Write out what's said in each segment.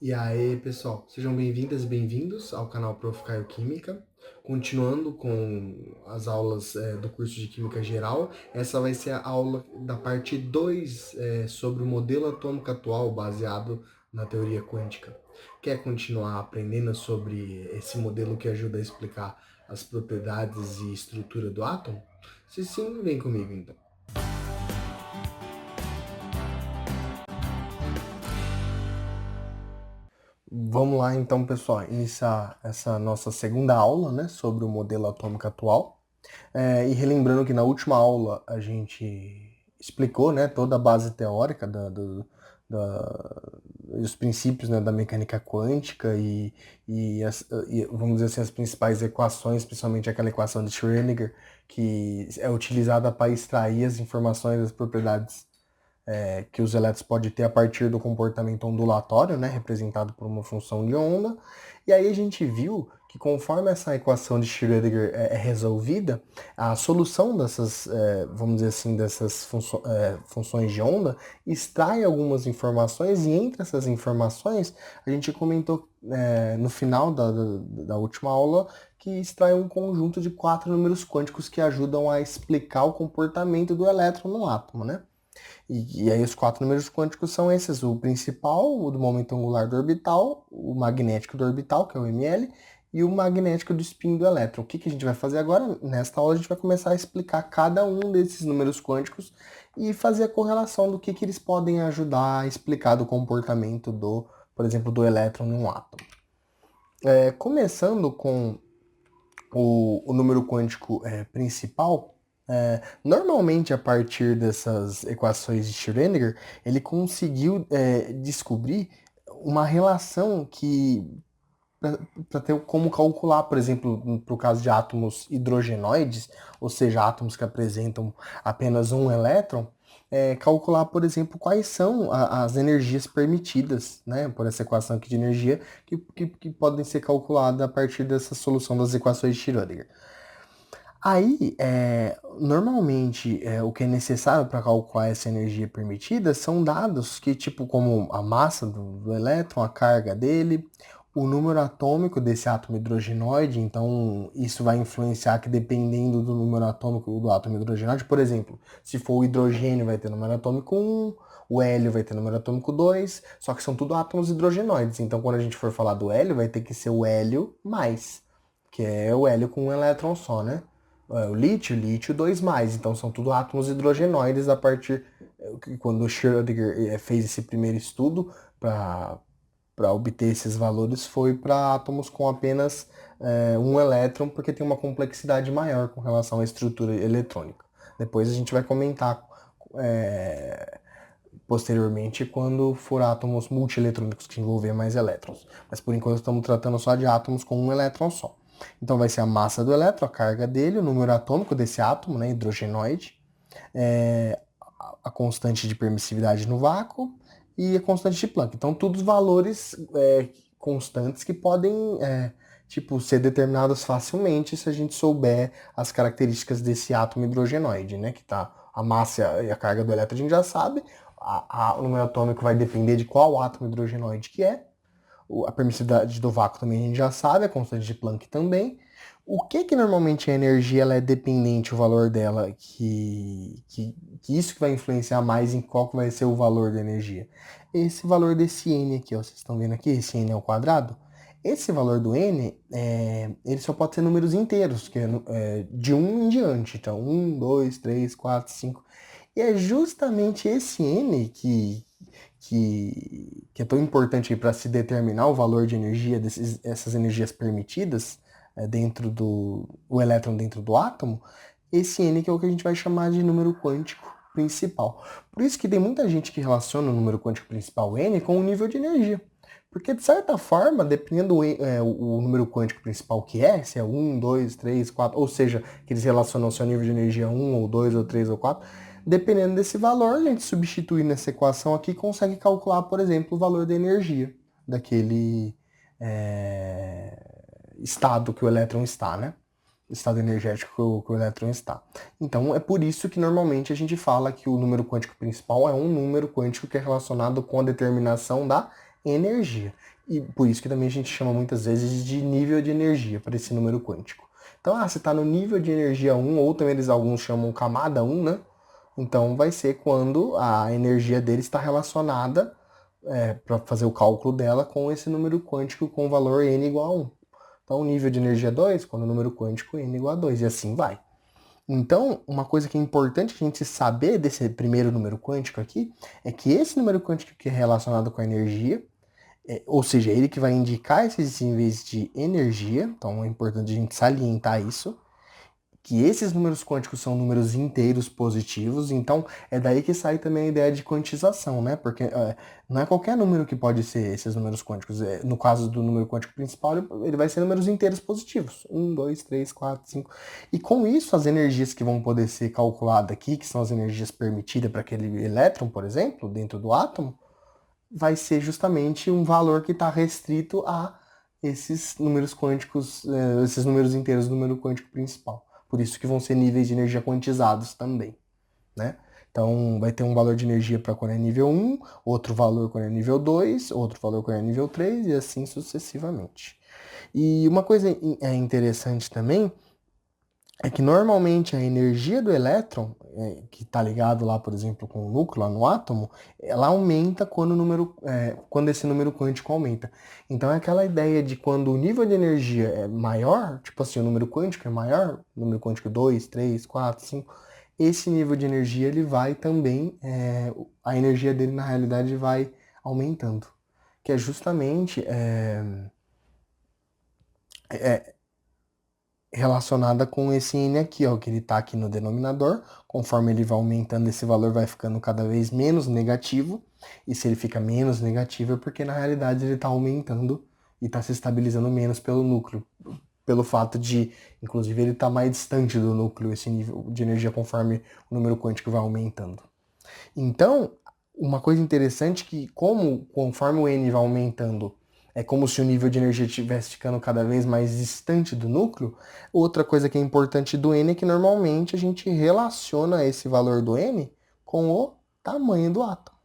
E aí, pessoal, sejam bem-vindas e bem-vindos ao canal Prof. Caio Química. Continuando com as aulas do curso de Química Geral, essa vai ser a aula da parte 2 sobre o modelo atômico atual baseado na teoria quântica. Quer continuar aprendendo sobre esse modelo que ajuda a explicar as propriedades e estrutura do átomo? Se sim, vem comigo então. Vamos lá então, pessoal, iniciar essa nossa segunda aula, né, sobre o modelo atômico atual. E relembrando que na última aula a gente explicou, né, toda a base teórica dos princípios, né, da mecânica quântica e vamos dizer assim, as principais equações, principalmente aquela equação de Schrödinger, que é utilizada para extrair as informações das propriedades que os elétrons podem ter a partir do comportamento ondulatório, né, representado por uma função de onda. E aí a gente viu que conforme essa equação de Schrödinger é resolvida, a solução dessas, vamos dizer assim, dessas funções de onda extrai algumas informações, e entre essas informações a gente comentou no final da última aula que extrai um conjunto de 4 números quânticos que ajudam a explicar o comportamento do elétron no átomo, né? E aí os 4 números quânticos são esses: o principal, o do momento angular do orbital, o magnético do orbital, que é o ml, e o magnético do spin do elétron. O que a gente vai fazer agora? Nesta aula a gente vai começar a explicar cada um desses números quânticos e fazer a correlação do que eles podem ajudar a explicar do comportamento do, por exemplo, do elétron em um átomo. Começando com o número quântico principal, normalmente a partir dessas equações de Schrödinger, ele conseguiu descobrir uma relação que para ter como calcular, por exemplo, para o caso de átomos hidrogenoides, ou seja, átomos que apresentam apenas um elétron, calcular, por exemplo, quais são as energias permitidas, né, por essa equação aqui de energia, que podem ser calculadas a partir dessa solução das equações de Schrödinger. Aí, normalmente, o que é necessário para calcular essa energia permitida são dados que, tipo, como a massa do elétron, a carga dele, o número atômico desse átomo hidrogenoide. Então isso vai influenciar que, dependendo do número atômico do átomo hidrogenoide, por exemplo, se for o hidrogênio vai ter número atômico 1, o hélio vai ter número atômico 2, só que são tudo átomos hidrogenoides. Então quando a gente for falar do hélio, vai ter que ser o hélio mais, que é o hélio com um elétron só, né? O lítio 2 mais, então são tudo átomos hidrogenoides a partir quando o Schrödinger fez esse primeiro estudo para obter esses valores, foi para átomos com apenas um elétron, porque tem uma complexidade maior com relação à estrutura eletrônica. Depois a gente vai comentar posteriormente quando for átomos multieletrônicos que envolver mais elétrons. Mas por enquanto estamos tratando só de átomos com um elétron só. Então vai ser a massa do elétron, a carga dele, o número atômico desse átomo, né, hidrogenoide, a constante de permissividade no vácuo e a constante de Planck. Então todos valores constantes que podem ser determinados facilmente se a gente souber as características desse átomo hidrogenoide, né, que tá a massa e a carga do elétron a gente já sabe, o número atômico vai depender de qual átomo hidrogenoide que é, a permissividade do vácuo também a gente já sabe, a constante de Planck também. O que normalmente a energia ela é dependente, o valor dela, que isso que vai influenciar mais em qual que vai ser o valor da energia? Esse valor desse n aqui, ó, vocês estão vendo aqui, esse n ao quadrado, esse valor do n, ele só pode ser números inteiros, que é de 1 em diante. Então, 1, 2, 3, 4, 5. E é justamente esse n que é tão importante para se determinar o valor de energia dessas energias permitidas dentro o elétron dentro do átomo, esse n que é o que a gente vai chamar de número quântico principal. Por isso que tem muita gente que relaciona o número quântico principal n com o nível de energia. Porque, de certa forma, dependendo o número quântico principal que se é 1, 2, 3, 4, ou seja, que eles relacionam seu nível de energia 1, ou 2, ou 3, ou 4, dependendo desse valor, a gente substitui nessa equação aqui e consegue calcular, por exemplo, o valor da energia daquele estado que o elétron está, né? Estado energético que o elétron está. Então, é por isso que normalmente a gente fala que o número quântico principal é um número quântico que é relacionado com a determinação da energia. E por isso que também a gente chama muitas vezes de nível de energia para esse número quântico. Então, você está no nível de energia 1, ou também alguns chamam camada 1, né? Então vai ser quando a energia dele está relacionada, para fazer o cálculo dela, com esse número quântico com o valor n igual a 1. Então, o nível de energia 2, quando o número quântico n igual a 2, e assim vai. Então, uma coisa que é importante a gente saber desse primeiro número quântico aqui, é que esse número quântico que é relacionado com a energia, ou seja, ele que vai indicar esses níveis de energia, então é importante a gente salientar isso, que esses números quânticos são números inteiros positivos, então é daí que sai também a ideia de quantização, né? Porque não é qualquer número que pode ser esses números quânticos. No caso do número quântico principal, ele vai ser números inteiros positivos. 1, 2, 3, 4, 5. E com isso, as energias que vão poder ser calculadas aqui, que são as energias permitidas para aquele elétron, por exemplo, dentro do átomo, vai ser justamente um valor que está restrito a esses números quânticos, esses números inteiros do número quântico principal. Por isso que vão ser níveis de energia quantizados também, né? Então, vai ter um valor de energia para quando é nível 1, outro valor quando é nível 2, outro valor quando é nível 3 e assim sucessivamente. E uma coisa interessante também é que normalmente a energia do elétron, que está ligado lá, por exemplo, com o núcleo, lá no átomo, ela aumenta quando esse número quântico aumenta. Então é aquela ideia de quando o nível de energia é maior, tipo assim, o número quântico é maior, o número quântico 2, 3, 4, 5, esse nível de energia ele vai também, a energia dele na realidade vai aumentando. Que é justamente relacionada com esse n aqui, ó, que ele está aqui no denominador. Conforme ele vai aumentando, esse valor vai ficando cada vez menos negativo. E se ele fica menos negativo é porque na realidade ele está aumentando e está se estabilizando menos pelo núcleo. Pelo fato de, inclusive, ele estar mais distante do núcleo, esse nível de energia, conforme o número quântico vai aumentando. Então, uma coisa interessante é que, conforme o n vai aumentando, é como se o nível de energia estivesse ficando cada vez mais distante do núcleo. Outra coisa que é importante do n é que normalmente a gente relaciona esse valor do n com o tamanho do átomo.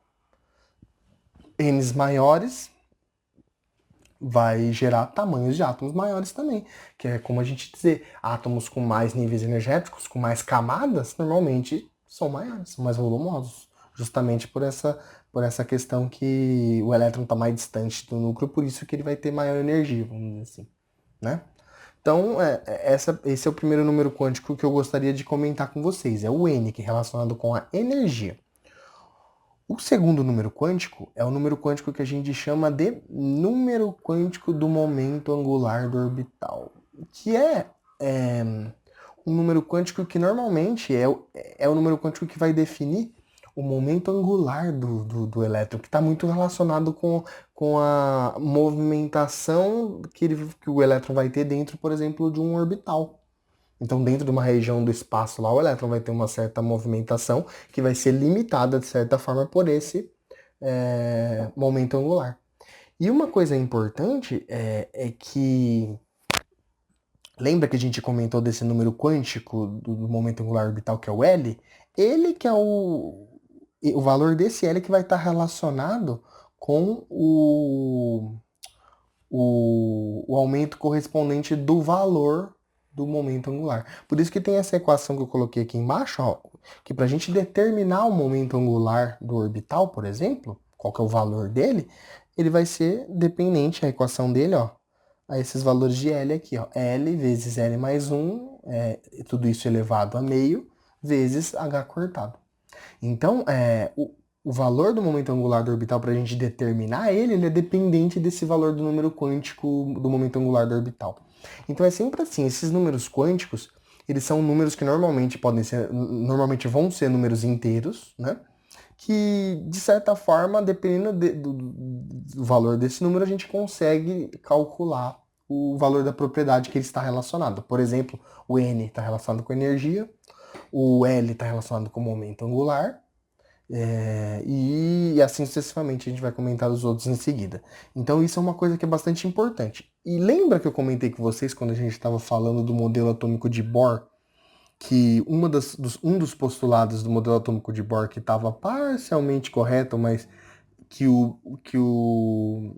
N's maiores vai gerar tamanhos de átomos maiores também, que é como a gente dizer, átomos com mais níveis energéticos, com mais camadas, normalmente são maiores, são mais volumosos, justamente por essa questão que o elétron está mais distante do núcleo, por isso que ele vai ter maior energia, vamos dizer assim, né? Então, esse é o primeiro número quântico que eu gostaria de comentar com vocês, é o N, que é relacionado com a energia. O segundo número quântico é o número quântico que a gente chama de número quântico do momento angular do orbital, que um número quântico que normalmente é o número quântico que vai definir o momento angular do elétron, que está muito relacionado com a movimentação que o elétron vai ter dentro, por exemplo, de um orbital. Então, dentro de uma região do espaço lá, o elétron vai ter uma certa movimentação que vai ser limitada, de certa forma, por esse momento angular. E uma coisa importante é que... Lembra que a gente comentou desse número quântico do momento angular orbital, que é o L? Ele que é o valor desse L que vai estar relacionado com o aumento correspondente do valor do momento angular. Por isso que tem essa equação que eu coloquei aqui embaixo, ó, que para a gente determinar o momento angular do orbital, por exemplo, qual que é o valor dele, ele vai ser dependente, a equação dele, ó, a esses valores de L aqui, ó, L vezes L mais 1, tudo isso elevado a meio, vezes H cortado. Então, o valor do momento angular do orbital, para a gente determinar ele é dependente desse valor do número quântico do momento angular do orbital. Então é sempre assim, esses números quânticos, eles são números que normalmente vão ser números inteiros, né? Que, de certa forma, dependendo do valor desse número, a gente consegue calcular o valor da propriedade que ele está relacionado. Por exemplo, o N está relacionado com energia, o L está relacionado com o momento angular, e assim sucessivamente, a gente vai comentar os outros em seguida. Então isso é uma coisa que é bastante importante. E lembra que eu comentei com vocês quando a gente estava falando do modelo atômico de Bohr, que um dos postulados do modelo atômico de Bohr que estava parcialmente correto, mas que o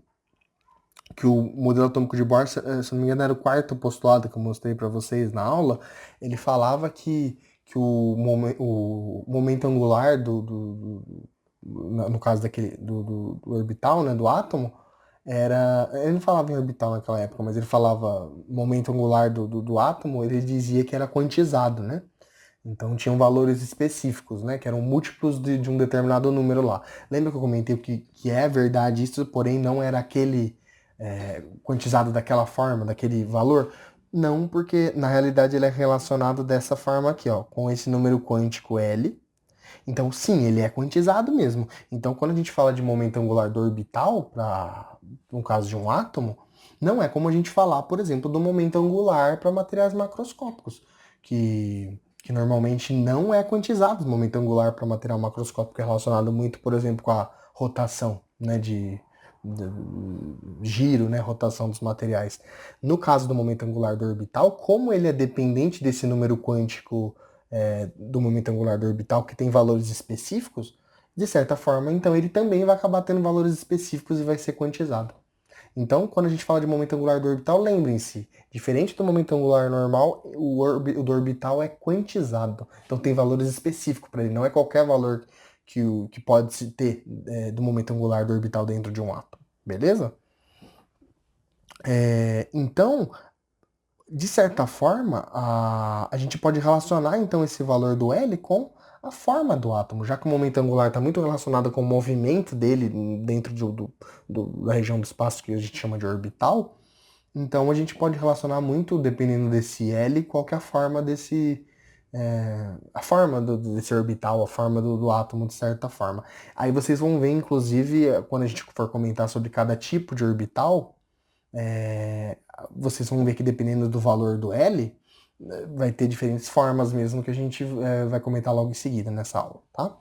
modelo atômico de Bohr, se não me engano, era o quarto postulado que eu mostrei para vocês na aula. Ele falava que o momento angular no caso do orbital, né, do átomo, ele não falava em orbital naquela época, mas ele falava momento angular do átomo, ele dizia que era quantizado, né? Então tinham valores específicos, né? Que eram múltiplos de um determinado número lá. Lembra que eu comentei que é verdade isso, porém não era aquele quantizado daquela forma, daquele valor? Não, porque na realidade ele é relacionado dessa forma aqui, ó, com esse número quântico L. Então, sim, ele é quantizado mesmo. Então, quando a gente fala de momento angular do orbital, no caso de um átomo, não é como a gente falar, por exemplo, do momento angular para materiais macroscópicos, que normalmente não é quantizado. O momento angular para material macroscópico é relacionado muito, por exemplo, com a rotação, né, de giro, né, rotação dos materiais. No caso do momento angular do orbital, como ele é dependente desse número quântico do momento angular do orbital, que tem valores específicos, de certa forma, então ele também vai acabar tendo valores específicos e vai ser quantizado. Então, quando a gente fala de momento angular do orbital, lembrem-se, diferente do momento angular normal, o do orbital é quantizado. Então tem valores específicos para ele, não é qualquer valor que pode se ter do momento angular do orbital dentro de um átomo. Beleza? Então, de certa forma, a gente pode relacionar então esse valor do L com a forma do átomo, já que o momento angular está muito relacionado com o movimento dele dentro da região do espaço que a gente chama de orbital. Então a gente pode relacionar muito, dependendo desse L, qual que é a forma desse orbital, a forma do átomo de certa forma. Aí vocês vão ver, inclusive, quando a gente for comentar sobre cada tipo de orbital, vocês vão ver que dependendo do valor do L, vai ter diferentes formas mesmo que a gente vai comentar logo em seguida nessa aula, tá?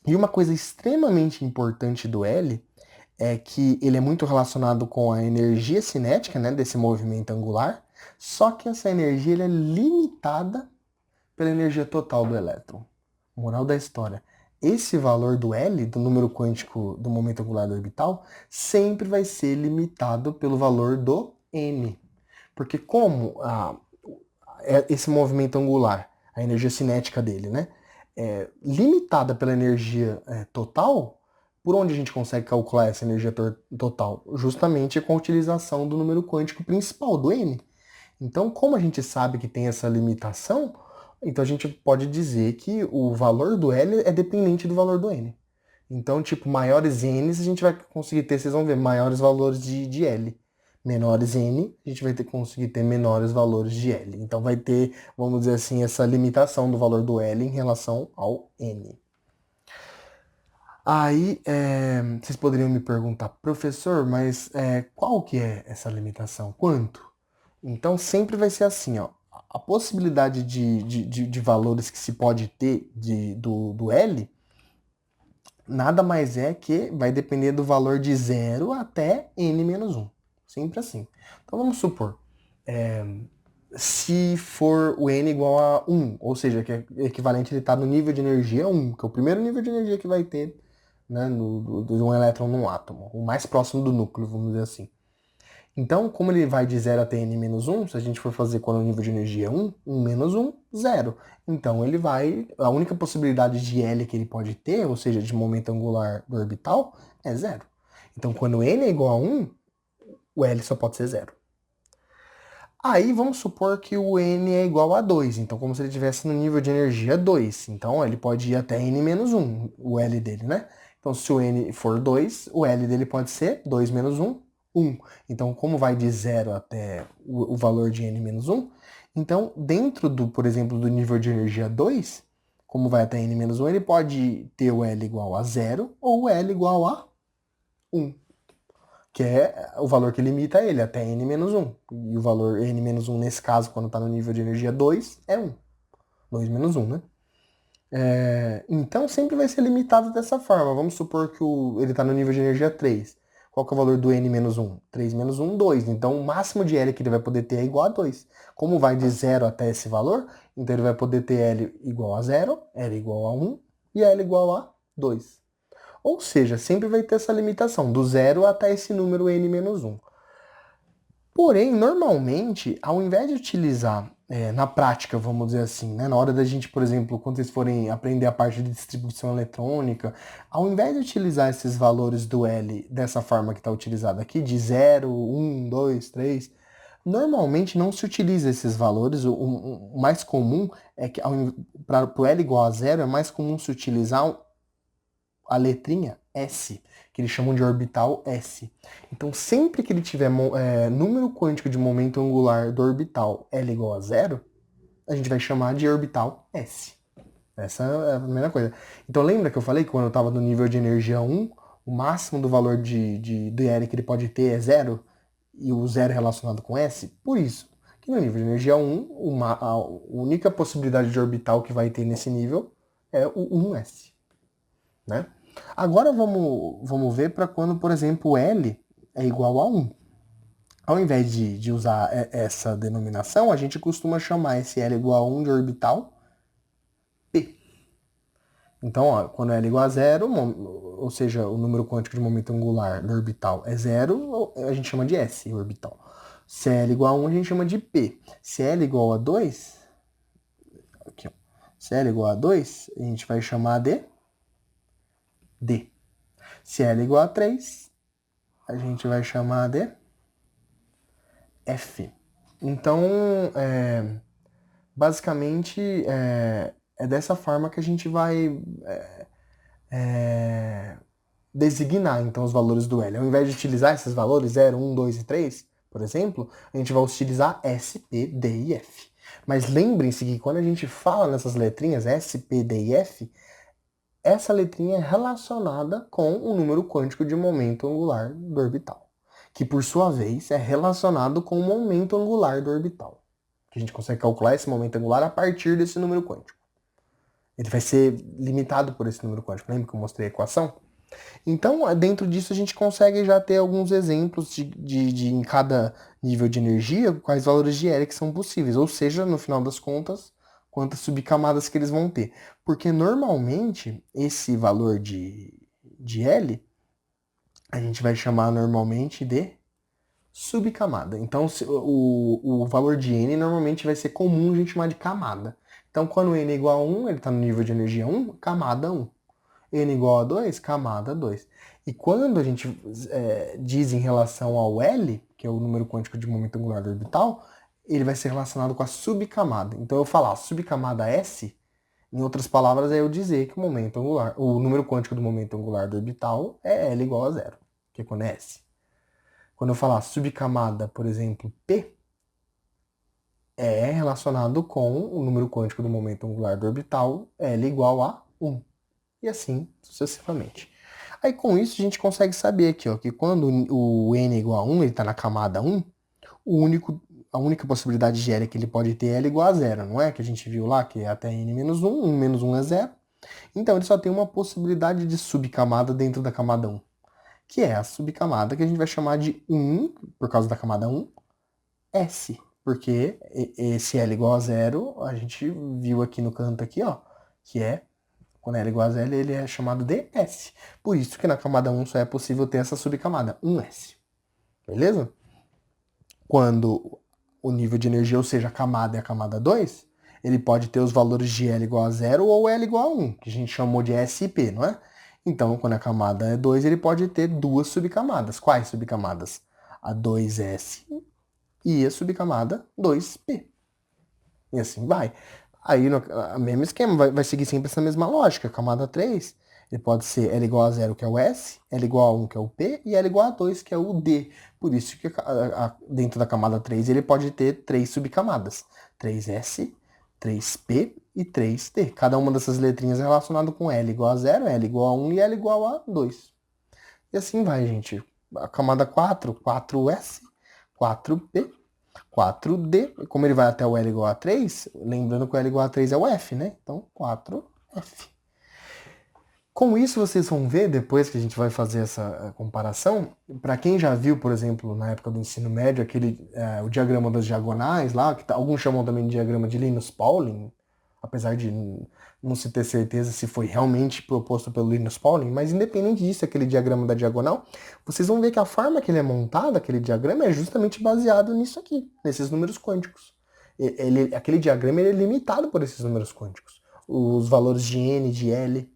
E uma coisa extremamente importante do L é que ele é muito relacionado com a energia cinética, né, desse movimento angular, só que essa energia é limitada pela energia total do elétron. Moral da história. Esse valor do L, do número quântico do momento angular do orbital, sempre vai ser limitado pelo valor do N. Porque como esse movimento angular, a energia cinética dele, né, é limitada pela energia total, por onde a gente consegue calcular essa energia total? Justamente com a utilização do número quântico principal, do N. Então, como a gente sabe que tem essa limitação, então a gente pode dizer que o valor do L é dependente do valor do N. Então, tipo, maiores N's a gente vai conseguir ter, vocês vão ver, maiores valores de L. Menores N, a gente vai conseguir ter menores valores de L. Então vai ter, vamos dizer assim, essa limitação do valor do L em relação ao N. Aí, vocês poderiam me perguntar, professor, mas qual que é essa limitação? Quanto? Então sempre vai ser assim, ó. A possibilidade de valores que se pode ter do L nada mais é que vai depender do valor de 0 até n-1. Sempre assim. Então vamos supor, se for o n igual a 1, ou seja, que é equivalente, ele está no nível de energia 1, que é o primeiro nível de energia que vai ter, né, de um elétron num átomo, o mais próximo do núcleo, vamos dizer assim. Então, como ele vai de 0 até n-1, se a gente for fazer quando o nível de energia é 1, 1 menos 1, 0. Então, ele vai... A única possibilidade de L que ele pode ter, ou seja, de momento angular do orbital, é 0. Então, quando n é igual a 1, o L só pode ser 0. Aí, vamos supor que o n é igual a 2. Então, como se ele estivesse no nível de energia 2. Então, ele pode ir até n-1, o L dele, né? Então, se o n for 2, o L dele pode ser 2 menos 1, 1. Então, como vai de 0 até o valor de n-1, então, dentro por exemplo, do nível de energia 2, como vai até n-1, ele pode ter o L igual a 0 ou o L igual a 1, que é o valor que limita ele até n-1. E o valor n-1, nesse caso, quando está no nível de energia 2, é 1. 2 menos 1, né? Então, sempre vai ser limitado dessa forma. Vamos supor que ele está no nível de energia 3. Qual que é o valor do n-1? 3 menos 1, 2. Então, o máximo de L que ele vai poder ter é igual a 2. Como vai de 0 até esse valor, então ele vai poder ter L igual a 0, L igual a 1 e L igual a 2. Ou seja, sempre vai ter essa limitação, do 0 até esse número n-1. Porém, normalmente, ao invés de utilizar na prática, vamos dizer assim, né, na hora da gente, por exemplo, quando vocês forem aprender a parte de distribuição eletrônica, ao invés de utilizar esses valores do L dessa forma que está utilizado aqui, de 0, 1, 2, 3, normalmente não se utiliza esses valores. O mais comum é que para o L igual a 0 é mais comum se utilizar a letrinha S, que eles chamam de orbital S. Então, sempre que ele tiver número quântico de momento angular do orbital L igual a 0, a gente vai chamar de orbital S. Essa é a primeira coisa. Então, lembra que eu falei que quando eu estava no nível de energia 1, o máximo do valor de L que ele pode ter é 0, e o 0 é relacionado com S? Por isso, que no nível de energia 1, a única possibilidade de orbital que vai ter nesse nível é o 1S. Né? Agora vamos ver para quando, por exemplo, L é igual a 1. Ao invés de usar essa denominação, a gente costuma chamar esse L igual a 1 de orbital P. Então, ó, quando L é igual a 0, ou seja, o número quântico de momento angular do orbital é 0, a gente chama de S, o orbital. Se L é igual a 1, a gente chama de P. Se L é igual a 2, aqui, ó, se L é igual a 2, a gente vai chamar de D. Se L é igual a 3, a gente vai chamar de F. Então, basicamente, é dessa forma que a gente vai designar então os valores do L. Ao invés de utilizar esses valores 0, 1, 2 e 3, por exemplo, a gente vai utilizar S, P, D e F. Mas lembrem-se que quando a gente fala nessas letrinhas S, P, D e F, essa letrinha é relacionada com o número quântico de momento angular do orbital, que por sua vez é relacionado com o momento angular do orbital, que a gente consegue calcular esse momento angular a partir desse número quântico. Ele vai ser limitado por esse número quântico. Lembra que eu mostrei a equação? Então, dentro disso, a gente consegue já ter alguns exemplos de em cada nível de energia, quais valores de L que são possíveis. Ou seja, no final das contas, quantas subcamadas que eles vão ter. Porque, normalmente, esse valor de L, a gente vai chamar normalmente de subcamada. Então, o valor de N normalmente vai ser comum a gente chamar de camada. Então, quando N é igual a 1, ele está no nível de energia 1, camada 1. N igual a 2, camada 2. E quando a gente diz em relação ao L, que é o número quântico de momento angular do orbital, ele vai ser relacionado com a subcamada. Então, eu falar subcamada S, em outras palavras, é eu dizer que o momento angular, o número quântico do momento angular do orbital é L igual a 0, que é quando é S. Quando eu falar subcamada, por exemplo, P, é relacionado com o número quântico do momento angular do orbital, L igual a 1. E assim sucessivamente. Aí com isso a gente consegue saber aqui, ó, que quando o N é igual a 1, ele está na camada 1, a única possibilidade de L que ele pode ter é L igual a 0, não é? Que a gente viu lá, que é até N menos 1, 1 menos 1 é 0. Então ele só tem uma possibilidade de subcamada dentro da camada 1, que é a subcamada que a gente vai chamar de 1, por causa da camada 1, S. Porque esse L igual a 0, a gente viu aqui no canto aqui, ó, que é quando L igual a 0, ele é chamado de S. Por isso que na camada 1 só é possível ter essa subcamada, 1S. Beleza? Quando o nível de energia, ou seja, a camada é a camada 2, ele pode ter os valores de L igual a 0 ou L igual a 1, que a gente chamou de S e P, não é? Então, quando a camada é 2, ele pode ter duas subcamadas. Quais subcamadas? A 2S e a subcamada 2P. E assim vai. Aí, o mesmo esquema, vai seguir sempre essa mesma lógica. Camada 3, ele pode ser L igual a 0, que é o S, L igual a 1, que é o P, e L igual a 2, que é o D. Por isso que dentro da camada 3 ele pode ter três subcamadas. 3S, 3P e 3D. Cada uma dessas letrinhas é relacionada com L igual a 0, L igual a 1 e L igual a 2. E assim vai, gente. A camada 4, 4S, 4P, 4D, como ele vai até o L igual a 3, lembrando que o L igual a 3 é o F, né? Então, 4F. Com isso, vocês vão ver, depois que a gente vai fazer essa comparação, para quem já viu, por exemplo, na época do ensino médio, o diagrama das diagonais lá, que alguns chamam também de diagrama de Linus Pauling, apesar de não se ter certeza se foi realmente proposto pelo Linus Pauling, mas independente disso, aquele diagrama da diagonal, vocês vão ver que a forma que ele é montado, aquele diagrama, é justamente baseado nisso aqui, nesses números quânticos. Aquele diagrama ele é limitado por esses números quânticos, os valores de N, de L,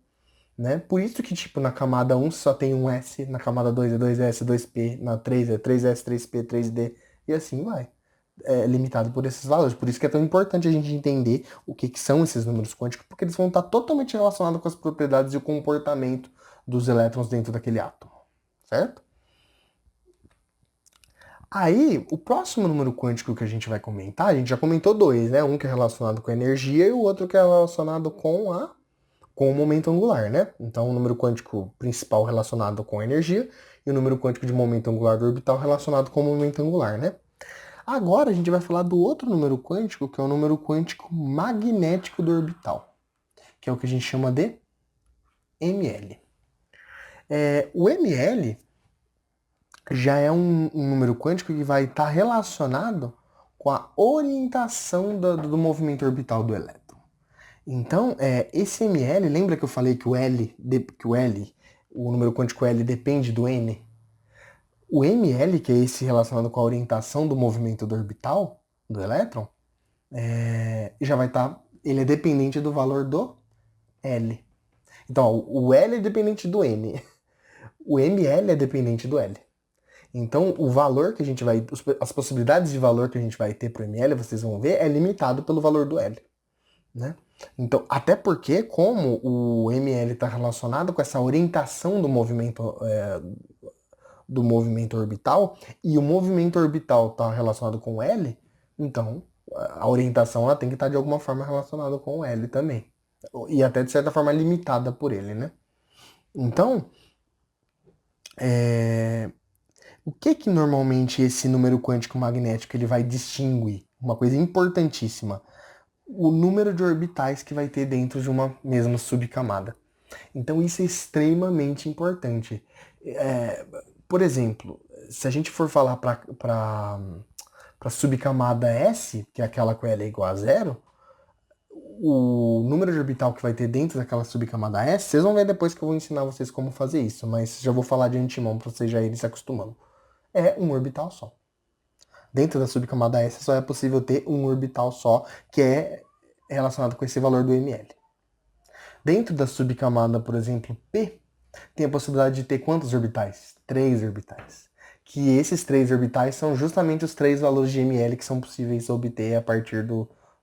né? Por isso que, tipo, na camada 1 só tem um S, na camada 2 é 2S, 2P, na 3 é 3S, 3P, 3D, e assim vai. É limitado por esses valores. Por isso que é tão importante a gente entender o que são esses números quânticos, porque eles vão estar totalmente relacionados com as propriedades e o comportamento dos elétrons dentro daquele átomo, certo? Aí, o próximo número quântico que a gente vai comentar, a gente já comentou dois, né? Um que é relacionado com a energia e o outro que é relacionado com o momento angular, né? Então, o número quântico principal relacionado com a energia e o número quântico de momento angular do orbital relacionado com o momento angular, né? Agora a gente vai falar do outro número quântico, que é o número quântico magnético do orbital, que é o que a gente chama de ML. O ML já é um número quântico que vai estar relacionado com a orientação do movimento orbital do elétron. Então, esse ML, lembra que eu falei que o número quântico L depende do N? O ML, que é esse relacionado com a orientação do movimento do orbital, do elétron, já vai estar. Ele é dependente do valor do L. Então, ó, o L é dependente do N. O ML é dependente do L. Então, o valor que a gente vai. As possibilidades de valor que a gente vai ter para o ML, vocês vão ver, é limitado pelo valor do L. Né? Então, até porque, como o ML está relacionado com essa orientação do movimento orbital, e o movimento orbital está relacionado com o L, então a orientação ela tem que estar de alguma forma relacionada com o L também. E até de certa forma limitada por ele, né? Então, o que normalmente esse número quântico magnético ele vai distinguir? Uma coisa importantíssima. O número de orbitais que vai ter dentro de uma mesma subcamada. Então isso é extremamente importante. Por exemplo, se a gente for falar para subcamada S, que é aquela com L é igual a zero, o número de orbital que vai ter dentro daquela subcamada S, vocês vão ver depois que eu vou ensinar vocês como fazer isso, mas já vou falar de antemão para vocês já irem se acostumando. É um orbital só. Dentro da subcamada S só é possível ter um orbital só, que é relacionado com esse valor do ML. Dentro da subcamada, por exemplo, P, tem a possibilidade de ter quantos orbitais? 3 orbitais. Que esses 3 orbitais são justamente os 3 valores de ML que são possíveis obter a partir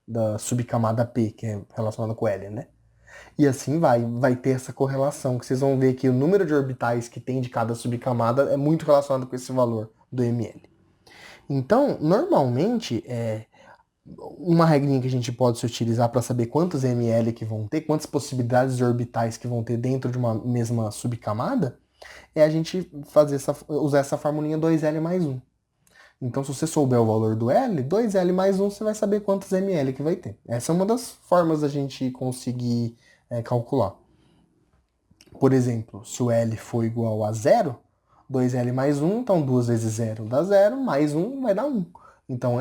da subcamada P, que é relacionada com L, né? E assim vai ter essa correlação, que vocês vão ver que o número de orbitais que tem de cada subcamada é muito relacionado com esse valor do ML. Então, normalmente, uma regrinha que a gente pode se utilizar para saber quantos ml que vão ter, quantas possibilidades de orbitais que vão ter dentro de uma mesma subcamada, é a gente usar essa formulinha 2L mais 1. Então, se você souber o valor do L, 2L mais 1, você vai saber quantos ml que vai ter. Essa é uma das formas da gente conseguir calcular. Por exemplo, se o L for igual a 0, 2L mais 1, então 2 vezes 0 dá 0, mais 1 vai dar 1. Então,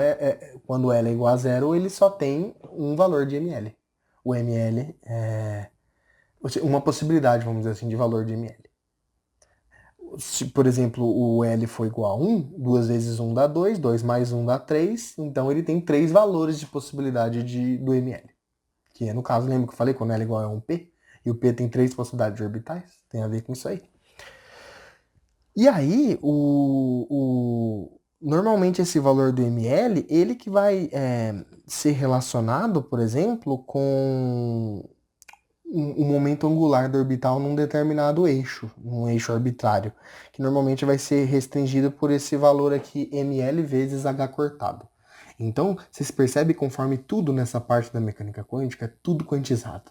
quando L é igual a 0, ele só tem um valor de ml. O ml é uma possibilidade, vamos dizer assim, de valor de ml. Se, por exemplo, o L for igual a 1, 2 vezes 1 dá 2, 2 mais 1 dá 3, então ele tem 3 valores de possibilidade do ml. Que no caso, lembra que eu falei, quando L é igual a 1P, e o P tem 3 possibilidades de orbitais, tem a ver com isso aí. E aí, normalmente esse valor do ml, ele que vai ser relacionado, por exemplo, com o momento angular do orbital num determinado eixo, num eixo arbitrário, que normalmente vai ser restringido por esse valor aqui, ml vezes h cortado. Então, vocês percebem conforme tudo nessa parte da mecânica quântica, é tudo quantizado.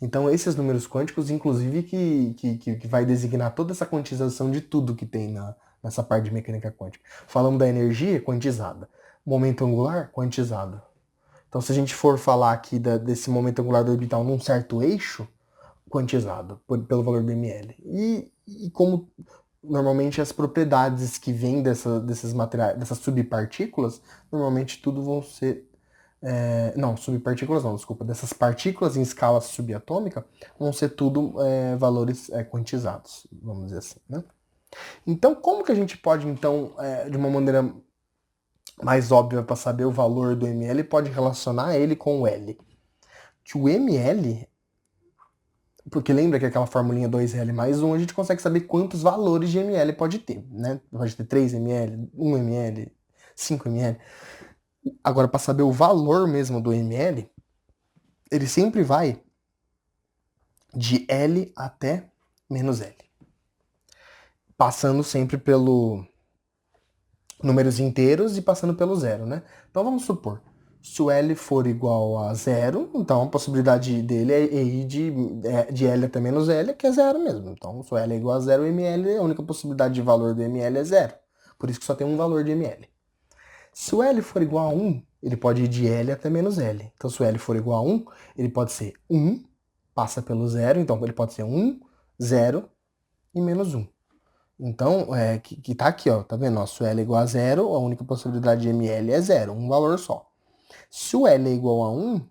Então, esses números quânticos, inclusive, que vai designar toda essa quantização de tudo que tem nessa parte de mecânica quântica. Falamos da energia, quantizada. Momento angular, quantizado. Então, se a gente for falar aqui desse momento angular do orbital num certo eixo, quantizado pelo valor do ml. E como normalmente as propriedades que vêm desses materiais, dessas subpartículas, normalmente tudo vão ser Não, subpartículas não, desculpa. Dessas partículas em escala subatômica vão ser tudo valores quantizados, vamos dizer assim, né? Então, como que a gente pode, então, de uma maneira mais óbvia para saber o valor do ml, pode relacionar ele com o L? Que o ml, porque lembra que aquela formulinha 2L mais 1, a gente consegue saber quantos valores de ml pode ter, né? Pode ter 3 ml, 1 ml, 5 ml. Agora, para saber o valor mesmo do ml, ele sempre vai de L até menos L. Passando sempre pelo números inteiros e passando pelo zero, né? Então vamos supor, se o L for igual a zero, então a possibilidade dele é ir de L até menos L, que é zero mesmo. Então, se o L é igual a 0 ml, a única possibilidade de valor do ml é zero. Por isso que só tem um valor de ml. Se o L for igual a 1, ele pode ir de L até menos L. Então, se o L for igual a 1, ele pode ser 1, passa pelo zero, então ele pode ser 1, 0 e menos 1. Então, que tá aqui, ó, tá vendo? Ó, se o L é igual a 0, a única possibilidade de ml é 0, um valor só. Se o L é igual a 1,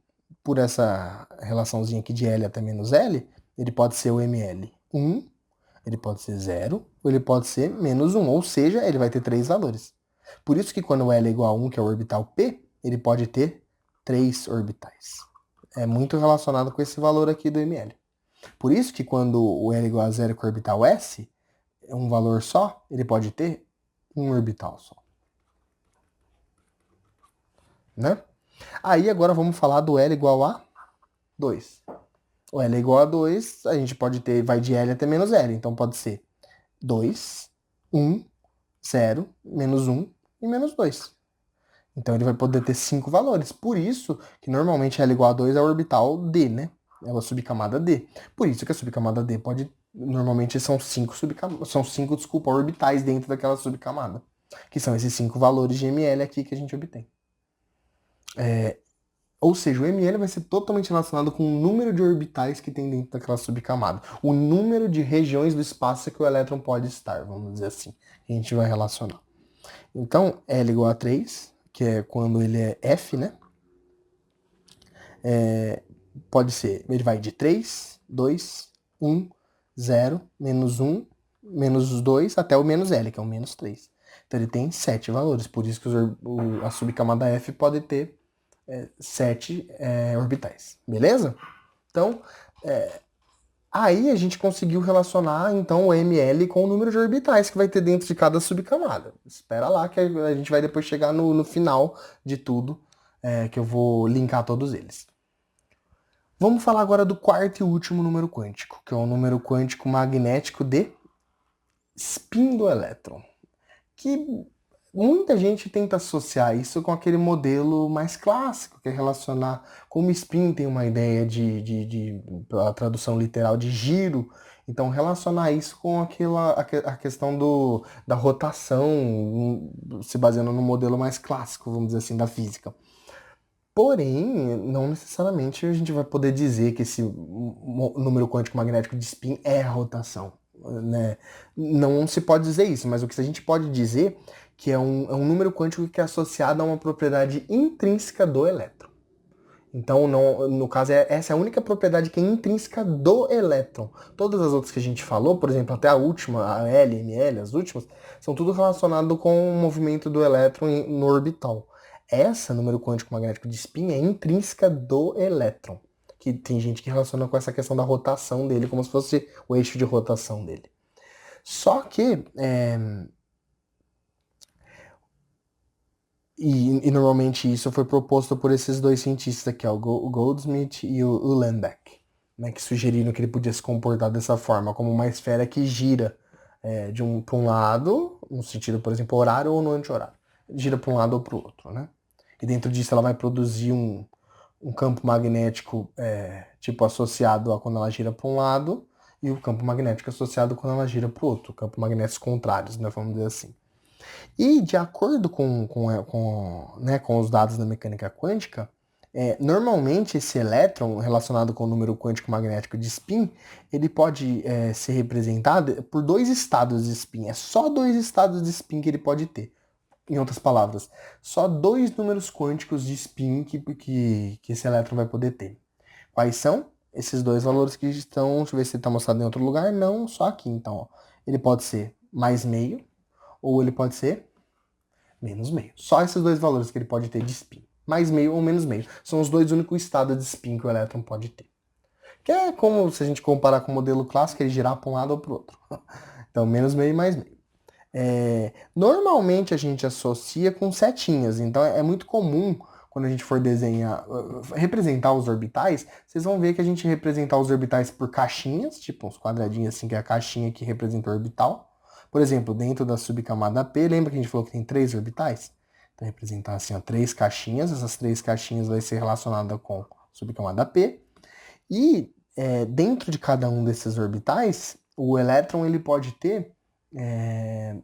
por essa relaçãozinha aqui de L até menos L, ele pode ser o ml 1, ele pode ser 0, ou ele pode ser menos 1, ou seja, ele vai ter 3 valores. Por isso que quando o L é igual a 1, que é o orbital P, ele pode ter 3 orbitais. É muito relacionado com esse valor aqui do ml. Por isso que quando o L é igual a 0 com o orbital S, é um valor só, ele pode ter um orbital só. Né? Aí agora vamos falar do L igual a 2. O L é igual a 2, a gente pode ter, vai de L até menos L. Então pode ser 2, 1, 0, menos 1 e menos 2. Então ele vai poder ter 5 valores. Por isso que normalmente L igual a 2 é o orbital D, né? É a subcamada D. Por isso que a subcamada D pode... Normalmente são 5 orbitais dentro daquela subcamada. Que são esses 5 valores de ml aqui que a gente obtém. Ou seja, o ml vai ser totalmente relacionado com o número de orbitais que tem dentro daquela subcamada. O número de regiões do espaço que o elétron pode estar, vamos dizer assim. Que a gente vai relacionar. Então, L igual a 3, que é quando ele é F, né? Pode ser, ele vai de 3, 2, 1, 0, menos 1, menos 2, até o menos L, que é o menos 3. Então ele tem 7 valores, por isso que a subcamada F pode ter 7 orbitais, beleza? Então, aí a gente conseguiu relacionar então o ml com o número de orbitais que vai ter dentro de cada subcamada. Espera lá que a gente vai depois chegar no final de tudo, que eu vou linkar todos eles. Vamos falar agora do quarto e último número quântico, que é o número quântico magnético de spin do elétron. Que muita gente tenta associar isso com aquele modelo mais clássico, que é relacionar como o spin tem uma ideia a tradução literal de giro, então relacionar isso com a questão da rotação, se baseando no modelo mais clássico, vamos dizer assim, da física. Porém, não necessariamente a gente vai poder dizer que esse número quântico magnético de spin é a rotação, né? Não se pode dizer isso, mas o que a gente pode dizer que é um número quântico que é associado a uma propriedade intrínseca do elétron. Então, no caso, essa é a única propriedade que é intrínseca do elétron. Todas as outras que a gente falou, por exemplo, até a última, a L, ML, as últimas, são tudo relacionado com o movimento do elétron no orbital. Essa, número quântico magnético de spin, é intrínseca do elétron. Que tem gente que relaciona com essa questão da rotação dele, como se fosse o eixo de rotação dele. Só que... E normalmente isso foi proposto por esses dois cientistas aqui, ó, o Goldsmith e o Ulenbeck, né, que sugeriram que ele podia se comportar dessa forma, como uma esfera que gira para um lado, no sentido, por exemplo, horário ou no anti-horário. Gira para um lado ou para o outro, né? E dentro disso ela vai produzir um campo magnético tipo associado a quando ela gira para um lado e o campo magnético associado quando ela gira para o outro, campo magnéticos contrários, né, vamos dizer assim. E de acordo com os dados da mecânica quântica, normalmente esse elétron relacionado com o número quântico magnético de spin, ele pode ser representado por 2 estados de spin. É só 2 estados de spin que ele pode ter. Em outras palavras, só 2 números quânticos de spin que esse elétron vai poder ter. Quais são? Esses 2 valores que estão, deixa eu ver se está mostrado em outro lugar, não, só aqui. Então, ó, ele pode ser mais meio, ou ele pode ser menos meio. Só esses 2 valores que ele pode ter de spin. Mais meio ou menos meio. São os 2 únicos estados de spin que o elétron pode ter. Que é como se a gente comparar com o modelo clássico, ele girar para um lado ou para o outro. Então, menos meio e mais meio. Normalmente a gente associa com setinhas, então é muito comum quando a gente for desenhar, representar os orbitais, vocês vão ver que a gente representar os orbitais por caixinhas, tipo uns quadradinhos assim, que é a caixinha que representa o orbital. Por exemplo, dentro da subcamada P, lembra que a gente falou que tem 3 orbitais? Então, representar assim, ó, 3 caixinhas, essas 3 caixinhas vai ser relacionada com subcamada P. E dentro de cada um desses orbitais, o elétron ele pode ter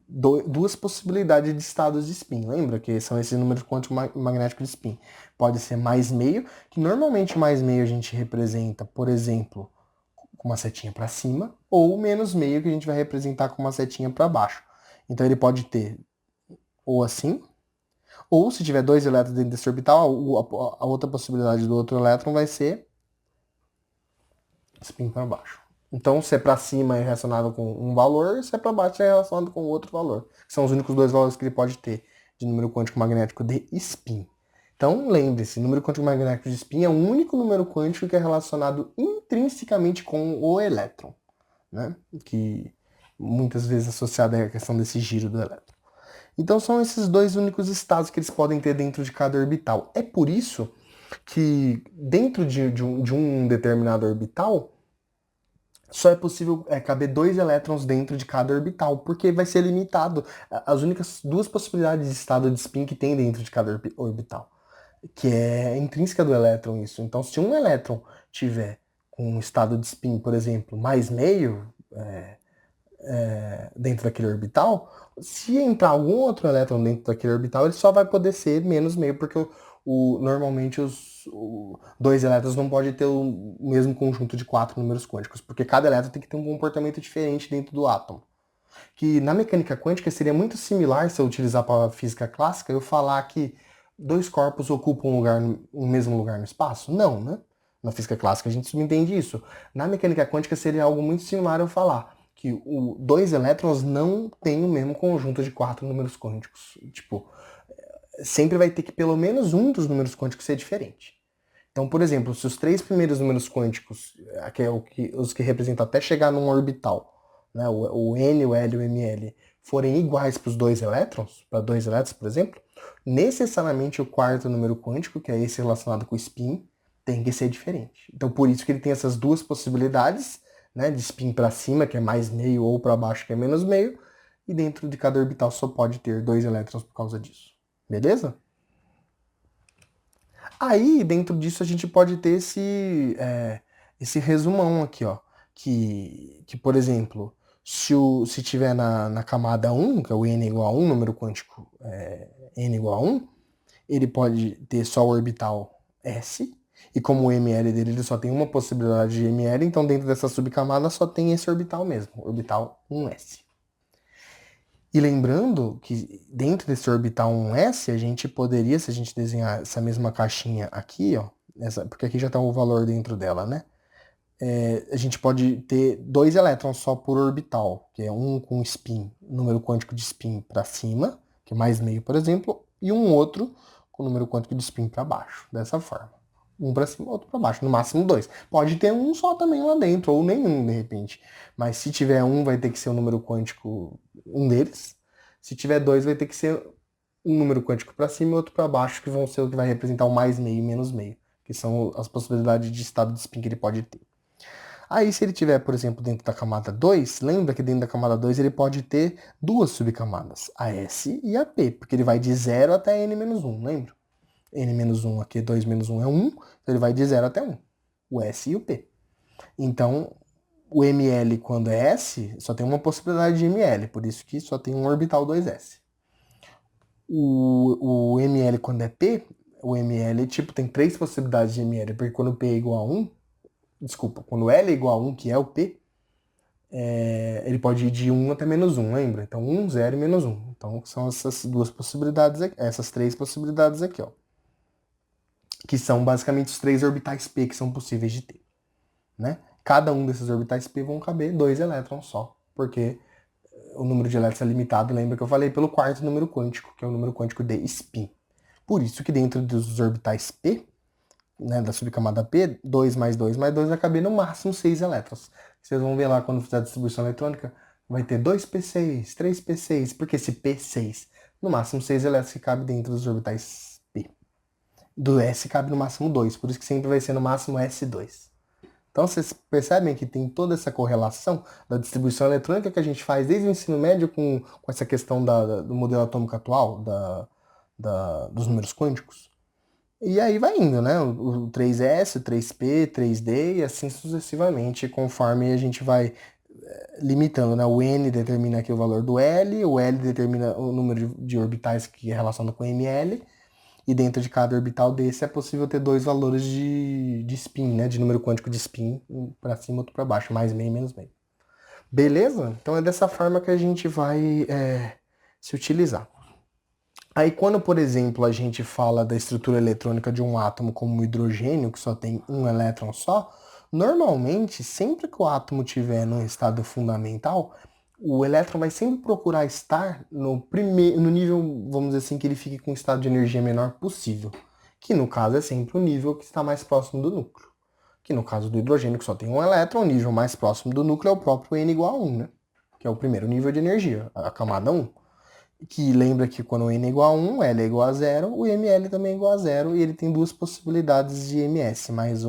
2 possibilidades de estados de spin. Lembra que são esses números quântico magnético de spin? Pode ser mais meio, que normalmente mais meio a gente representa, por exemplo, com uma setinha para cima, ou menos meio que a gente vai representar com uma setinha para baixo. Então ele pode ter ou assim, ou se tiver 2 elétrons dentro desse orbital, a outra possibilidade do outro elétron vai ser spin para baixo. Então, se é para cima é relacionado com um valor, se é para baixo é relacionado com outro valor. São os únicos 2 valores que ele pode ter de número quântico magnético de spin. Então, lembre-se, número quântico magnético de spin é o único número quântico que é relacionado intrinsecamente com o elétron, né? Que muitas vezes é associado à questão desse giro do elétron. Então, são esses 2 únicos estados que eles podem ter dentro de cada orbital. É por isso que dentro de um determinado orbital, só é possível caber 2 elétrons dentro de cada orbital, porque vai ser limitado as únicas 2 possibilidades de estado de spin que tem dentro de cada orbital, que é intrínseca do elétron isso. Então, se um elétron tiver com um estado de spin, por exemplo, mais meio dentro daquele orbital, se entrar algum outro elétron dentro daquele orbital, ele só vai poder ser menos meio, porque normalmente os 2 elétrons não podem ter o mesmo conjunto de 4 números quânticos, porque cada elétron tem que ter um comportamento diferente dentro do átomo. Que na mecânica quântica seria muito similar, se eu utilizar para a física clássica, eu falar que 2 corpos ocupam um mesmo lugar no espaço? Não, né? Na física clássica a gente subentende isso. Na mecânica quântica seria algo muito similar eu falar que 2 elétrons não têm o mesmo conjunto de 4 números quânticos. Tipo, sempre vai ter que pelo menos um dos números quânticos ser diferente. Então, por exemplo, se os 3 primeiros números quânticos, que é os que representam até chegar num orbital, né, o N, o L e o ML, forem iguais para os 2 elétrons, para 2 elétrons, por exemplo, necessariamente o quarto número quântico, que é esse relacionado com o spin, tem que ser diferente. Então, por isso que ele tem essas 2 possibilidades, né, de spin para cima, que é mais meio, ou para baixo, que é menos meio, e dentro de cada orbital só pode ter 2 elétrons por causa disso. Beleza? Aí, dentro disso, a gente pode ter esse resumão aqui, ó. Que por exemplo, se tiver na camada 1, que é o n igual a 1, número quântico n igual a 1, ele pode ter só o orbital s, e como o ml dele ele só tem uma possibilidade de ml, então dentro dessa subcamada só tem esse orbital mesmo, orbital 1s. E lembrando que dentro desse orbital 1s, a gente poderia, se a gente desenhar essa mesma caixinha aqui, ó, porque aqui já está o valor dentro dela, né? A gente pode ter 2 elétrons só por orbital, que é um com spin, número quântico de spin para cima, que é mais meio, por exemplo, e um outro com número quântico de spin para baixo, dessa forma. Um para cima, outro para baixo, no máximo 2. Pode ter um só também lá dentro, ou nenhum, de repente. Mas se tiver um, vai ter que ser o número quântico, um deles. Se tiver 2, vai ter que ser um número quântico para cima e outro para baixo, que vão ser o que vai representar o mais meio e menos meio, que são as possibilidades de estado de spin que ele pode ter. Aí, se ele tiver, por exemplo, dentro da camada 2, lembra que dentro da camada 2 ele pode ter 2 subcamadas, a S e a P, porque ele vai de 0 até N-1, lembra? N-1 aqui, 2 menos 1 é 1, então ele vai de 0 até 1, o S e o P. Então, o ML, quando é S, só tem uma possibilidade de ML, por isso que só tem um orbital 2S. O ML, quando é P, o ML, tipo, tem 3 possibilidades de ML, porque quando P é igual a 1, desculpa, quando L é igual a 1, que é o P, ele pode ir de 1 até -1, lembra? Então 1, 0 e -1. Então são essas duas possibilidades, essas três possibilidades aqui, ó. Que são basicamente os três orbitais P que são possíveis de ter, né? Cada um desses orbitais P vão caber 2 elétrons só, porque o número de elétrons é limitado, lembra que eu falei, pelo quarto número quântico, que é o número quântico de spin. Por isso que dentro dos orbitais P, né, da subcamada P, 2 mais 2 mais 2 vai caber no máximo 6 elétrons. Vocês vão ver lá quando fizer a distribuição eletrônica, vai ter 2p6, 3p6, porque esse p6, no máximo 6 elétrons que cabe dentro dos orbitais P. Do S cabe no máximo 2, por isso que sempre vai ser no máximo S2. Então vocês percebem que tem toda essa correlação da distribuição eletrônica que a gente faz desde o ensino médio com essa questão do modelo atômico atual, dos números quânticos. E aí vai indo, né? O 3S, o 3P, 3D e assim sucessivamente, conforme a gente vai limitando, né? O N determina aqui o valor do L, o L determina o número de orbitais que é relacionado com o ML, e dentro de cada orbital desse é possível ter dois valores de spin, né? De número quântico de spin, um para cima e outro para baixo, mais meio e menos meio. Beleza? Então é dessa forma que a gente vai se utilizar. Aí quando, por exemplo, a gente fala da estrutura eletrônica de um átomo como o hidrogênio, que só tem um elétron só, normalmente, sempre que o átomo estiver num estado fundamental, o elétron vai sempre procurar estar no nível, vamos dizer assim, que ele fique com um estado de energia menor possível, que no caso é sempre o nível que está mais próximo do núcleo. Que no caso do hidrogênio, que só tem um elétron, o nível mais próximo do núcleo é o próprio N igual a 1, né? Que é o primeiro nível de energia, a camada 1. Que lembra que quando o N é igual a 1, L é igual a 0, o ML também é igual a 0, e ele tem duas possibilidades de MS, mais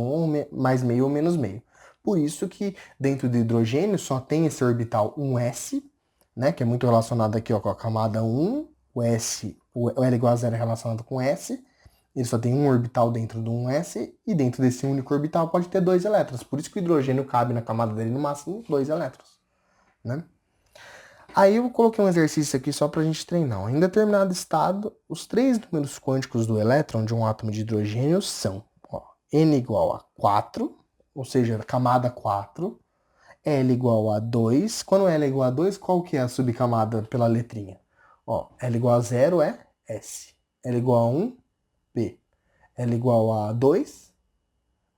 mais meio ou menos meio. Por isso que dentro do hidrogênio só tem esse orbital 1s, né, que é muito relacionado aqui ó, com a camada 1, o L igual a 0 é relacionado com S, ele só tem um orbital dentro do 1s, e dentro desse único orbital pode ter dois elétrons. Por isso que o hidrogênio cabe na camada dele no máximo 2 elétrons, né? Aí eu coloquei um exercício aqui só para a gente treinar. Em determinado estado, os três números quânticos do elétron de um átomo de hidrogênio são N igual a 4, ou seja, camada 4, L igual a 2. Quando L é igual a 2, qual que é a subcamada pela letrinha? L igual a 0 é S. L igual a 1, P. L igual a 2,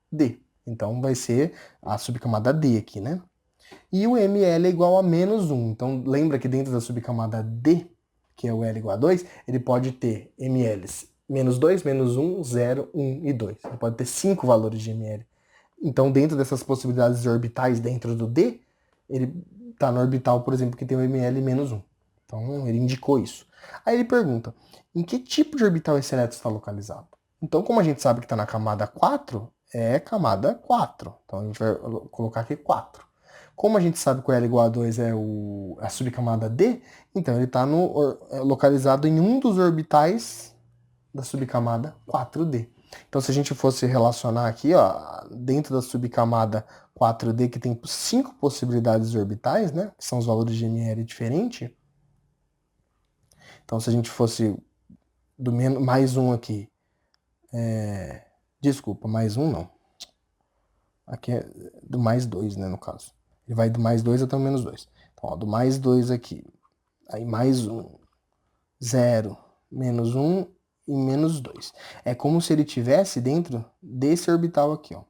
D. Então vai ser a subcamada D aqui, né? E o ML é igual a -1. Então, lembra que dentro da subcamada D, que é o L igual a 2, ele pode ter MLs -2, -1, 0, 1 e 2. Ele pode ter 5 valores de ML. Então, dentro dessas possibilidades de orbitais dentro do D, ele está no orbital, por exemplo, que tem o ML -1. Então, ele indicou isso. Aí ele pergunta, em que tipo de orbital esse elétron está localizado? Então, como a gente sabe que está na camada 4, é camada 4. Então, a gente vai colocar aqui 4. Como a gente sabe que o L igual a 2 é a subcamada D, então ele está localizado em um dos orbitais da subcamada 4D. Então, se a gente fosse relacionar aqui, ó, dentro da subcamada 4D, que tem 5 possibilidades de orbitais, né, que são os valores de ML diferentes. Então, se a gente fosse do mais um aqui, desculpa, mais um não. Aqui é do mais 2, né, no caso. Ele vai do mais 2 até o -2. Então, ó, do mais 2 aqui, aí mais 1, 0, -1 e -2. É como se ele tivesse dentro desse orbital aqui, ó.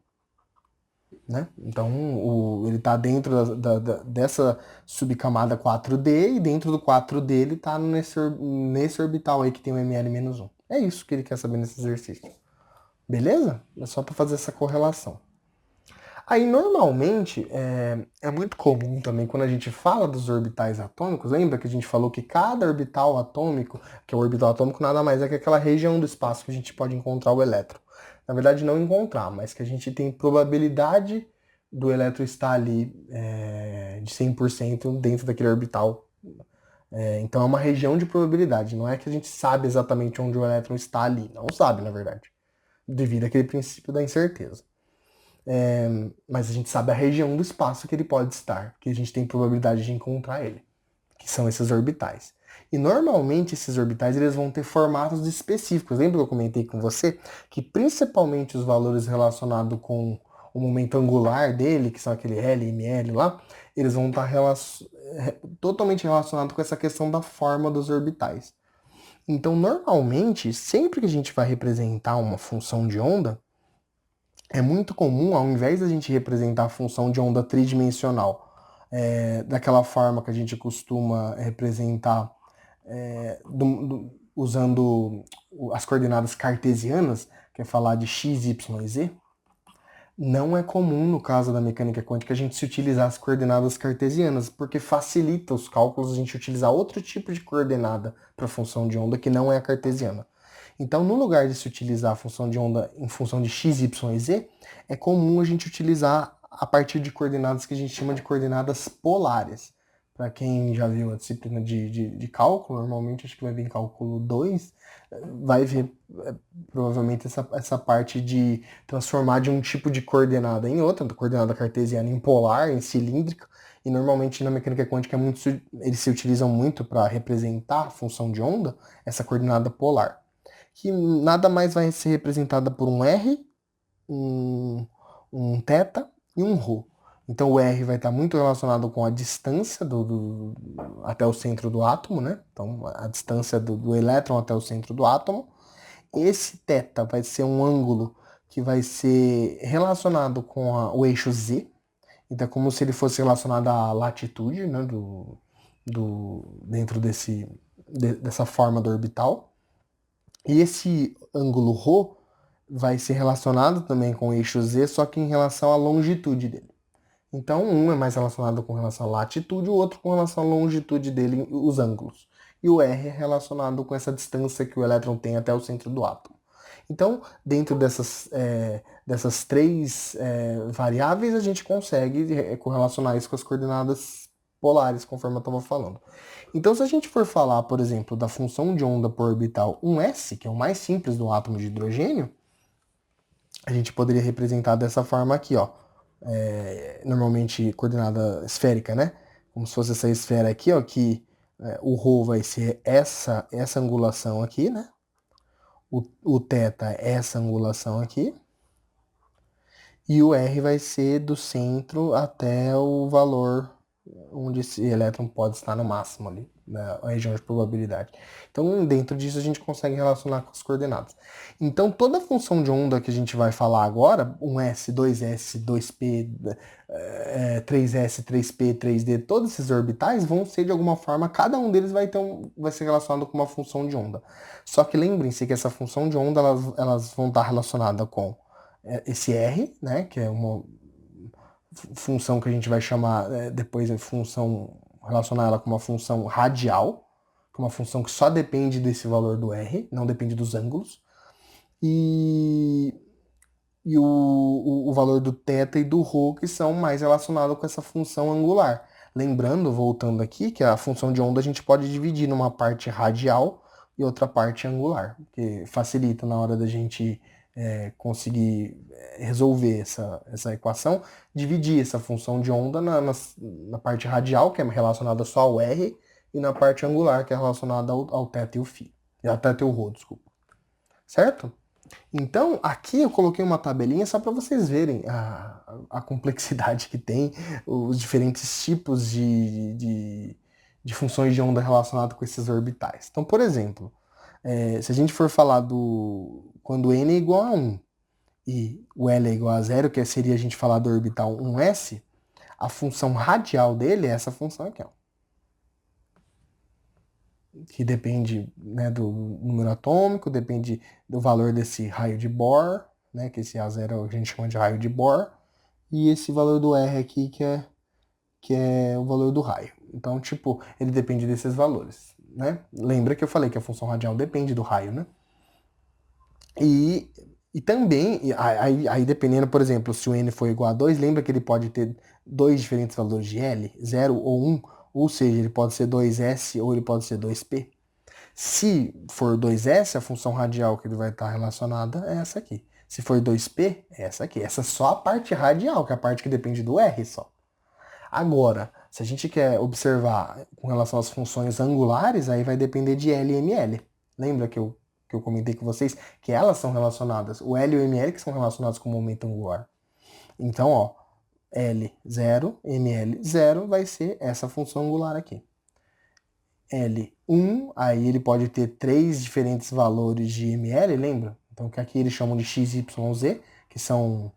Né? Então, ele está dentro dessa subcamada 4D, e dentro do 4D ele está nesse orbital aí que tem o ML -1. É isso que ele quer saber nesse exercício. Beleza? É só para fazer essa correlação. Aí, normalmente, é muito comum também, quando a gente fala dos orbitais atômicos, lembra que a gente falou que cada orbital atômico, que é o orbital atômico nada mais é que aquela região do espaço que a gente pode encontrar o elétron. Na verdade, não encontrar, mas que a gente tem probabilidade do elétron estar ali de 100% dentro daquele orbital. Então, é uma região de probabilidade, não é que a gente sabe exatamente onde o elétron está ali. Não sabe, na verdade, devido àquele princípio da incerteza. Mas a gente sabe a região do espaço que ele pode estar, que a gente tem probabilidade de encontrar ele, que são esses orbitais. E normalmente esses orbitais eles vão ter formatos específicos. Lembra que eu comentei com você que principalmente os valores relacionados com o momento angular dele, que são aquele L e ML lá, eles vão estar totalmente relacionados com essa questão da forma dos orbitais. Então, normalmente, sempre que a gente vai representar uma função de onda, é muito comum, ao invés da gente representar a função de onda tridimensional, daquela forma que a gente costuma representar usando as coordenadas cartesianas, que é falar de x, y e z, não é comum, no caso da mecânica quântica, a gente se utilizar as coordenadas cartesianas, porque facilita os cálculos a gente utilizar outro tipo de coordenada para a função de onda que não é a cartesiana. Então, no lugar de se utilizar a função de onda em função de x, y e z, é comum a gente utilizar a partir de coordenadas que a gente chama de coordenadas polares. Para quem já viu a disciplina de cálculo, normalmente acho que vai vir em cálculo 2, vai ver provavelmente essa parte de transformar de um tipo de coordenada em outra, da coordenada cartesiana em polar, em cilíndrica, e normalmente na mecânica quântica eles se utilizam muito para representar a função de onda, essa coordenada polar, que nada mais vai ser representada por um R, um θ e um ρ. Então o R vai estar muito relacionado com a distância até o centro do átomo, né? Então a distância do elétron até o centro do átomo. Esse θ vai ser um ângulo que vai ser relacionado com o eixo Z. Então é como se ele fosse relacionado à latitude, né, dentro dessa forma do orbital. E esse ângulo ρ vai ser relacionado também com o eixo Z, só que em relação à longitude dele. Então, um é mais relacionado com relação à latitude, o outro com relação à longitude dele, os ângulos. E o R é relacionado com essa distância que o elétron tem até o centro do átomo. Então, dentro dessas três variáveis, a gente consegue correlacionar isso com as coordenadas polares, conforme eu estava falando. Então, se a gente for falar, por exemplo, da função de onda por orbital 1s, que é o mais simples do átomo de hidrogênio, a gente poderia representar dessa forma aqui, ó. Normalmente coordenada esférica, né? Como se fosse essa esfera aqui, ó, que o ρ vai ser essa angulação aqui, né? O θ é essa angulação aqui. E o R vai ser do centro até o valor onde esse elétron pode estar no máximo ali, na região de probabilidade. Então, dentro disso, a gente consegue relacionar com as coordenadas. Então, toda função de onda que a gente vai falar agora, 1S, 2S, 2P, 3S, 3P, 3D, todos esses orbitais vão ser de alguma forma, cada um deles vai ser relacionado com uma função de onda. Só que lembrem-se que essa função de onda, elas vão estar relacionadas com esse R, né, que é uma função que a gente vai chamar depois de função, relacionar ela com uma função radial, que é uma função que só depende desse valor do R, não depende dos ângulos, e o valor do θ e do ρ, que são mais relacionados com essa função angular. Lembrando, voltando aqui, que a função de onda a gente pode dividir numa parte radial e outra parte angular, que facilita na hora da gente conseguir resolver essa equação, dividir essa função de onda na parte radial, que é relacionada só ao R, e na parte angular, que é relacionada ao θ e o φ. Ao θ e o ρ, desculpa. Certo? Então, aqui eu coloquei uma tabelinha só para vocês verem a complexidade que tem, os diferentes tipos de funções de onda relacionadas com esses orbitais. Então, por exemplo, se a gente for falar quando n é igual a 1 e o L é igual a 0, que seria a gente falar do orbital 1s, a função radial dele é essa função aqui, ó, que depende, né, do número atômico, depende do valor desse raio de Bohr, né, que esse A0 a gente chama de raio de Bohr, e esse valor do R aqui que é o valor do raio. Então, tipo, ele depende desses valores, né? Lembra que eu falei que a função radial depende do raio, né? E também, aí dependendo, por exemplo, se o n for igual a 2, lembra que ele pode ter dois diferentes valores de L, 0 ou 1, ou seja, ele pode ser 2S ou ele pode ser 2P. Se for 2S, a função radial que ele vai estar relacionada é essa aqui. Se for 2P, é essa aqui. Essa é só a parte radial, que é a parte que depende do R só. Agora, se a gente quer observar com relação às funções angulares, aí vai depender de L e ML. Lembra que eu comentei com vocês que elas são relacionadas, o L e o ML que são relacionados com o momento angular. Então, ó, L0, ML0 vai ser essa função angular aqui. L1, aí ele pode ter 3 diferentes valores de ML, lembra? Então que aqui eles chamam de x, y, z, que são,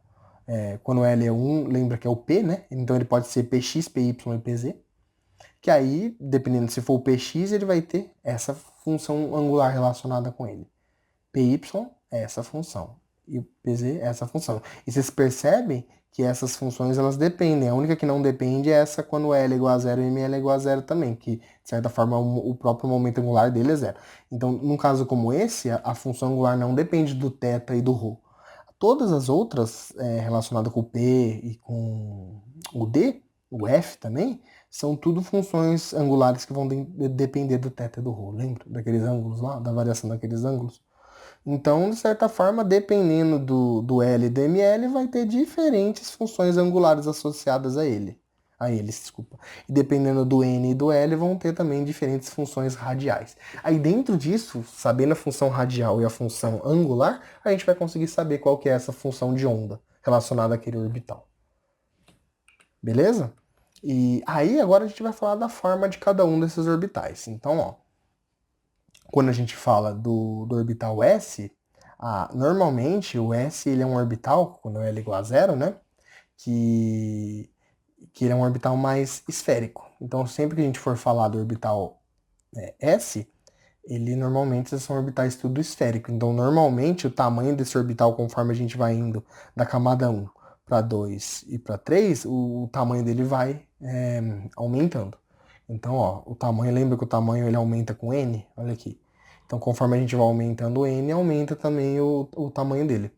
quando L é 1, lembra que é o P, né? Então ele pode ser Px, Py e Pz, que aí, dependendo se for o Px, ele vai ter essa função angular relacionada com ele. Py é essa função e o Pz é essa função. E vocês percebem que essas funções elas dependem. A única que não depende é essa quando L é igual a zero e ML é igual a zero também, que de certa forma o próprio momento angular dele é zero. Então, num caso como esse, a função angular não depende do θ e do ρ. Todas as outras relacionadas com o P e com o D, o F também, são tudo funções angulares que vão depender do θ e do ρ. Lembra daqueles ângulos lá, da variação daqueles ângulos? Então, de certa forma, dependendo do L e do ML, vai ter diferentes funções angulares associadas a ele. A eles, desculpa. E dependendo do N e do L, vão ter também diferentes funções radiais. Aí dentro disso, sabendo a função radial e a função angular, a gente vai conseguir saber qual que é essa função de onda relacionada àquele orbital. Beleza? E aí agora a gente vai falar da forma de cada um desses orbitais. Então, ó, quando a gente fala do orbital S, normalmente o S ele é um orbital, quando L é igual a zero, né? Que ele é um orbital mais esférico. Então, sempre que a gente for falar do orbital S, ele normalmente são orbitais tudo esférico. Então, normalmente, o tamanho desse orbital, conforme a gente vai indo da camada 1 para 2 e para 3, o tamanho dele vai aumentando. Então, ó, o tamanho, lembra que o tamanho ele aumenta com N? Olha aqui. Então, conforme a gente vai aumentando o N, aumenta também o tamanho dele.